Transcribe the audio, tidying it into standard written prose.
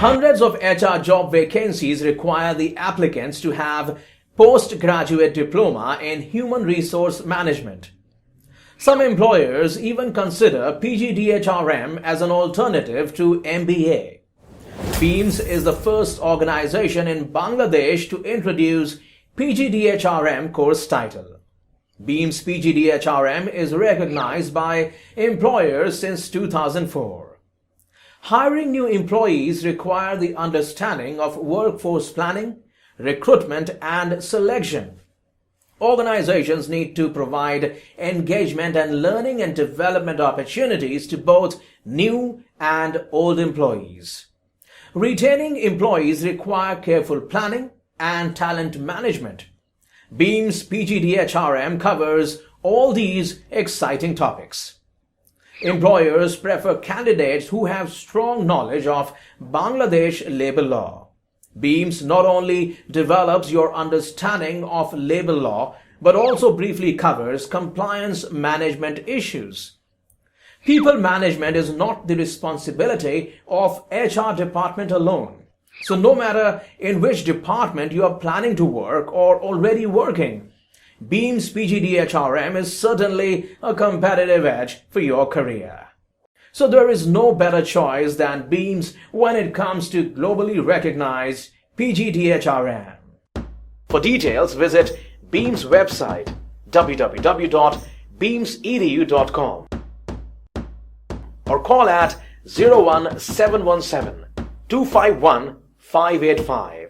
Hundreds of HR job vacancies require the applicants to have postgraduate diploma in human resource management. Some employers even consider PGDHRM as an alternative to MBA. BiMS is the first organization in Bangladesh to introduce PGDHRM course title. BiMS PGDHRM is recognized by employers since 2004. Hiring new employees require the understanding of workforce planning, recruitment, and selection. Organizations need to provide engagement and learning and development opportunities to both new and old employees. Retaining employees require careful planning and talent management. BiMS PGDHRM covers all these exciting topics. Employers prefer candidates who have strong knowledge of Bangladesh labor law. BiMS not only develops your understanding of labor law, but also briefly covers compliance management issues. People management is not the responsibility of HR department alone. So no matter in which department you are planning to work or already working, BiMS PGDHRM is certainly a competitive edge for your career. So there is no better choice than BiMS when it comes to globally recognized PGDHRM. For details, visit BiMS website www.bimsedu.com or call at 01717 251 585.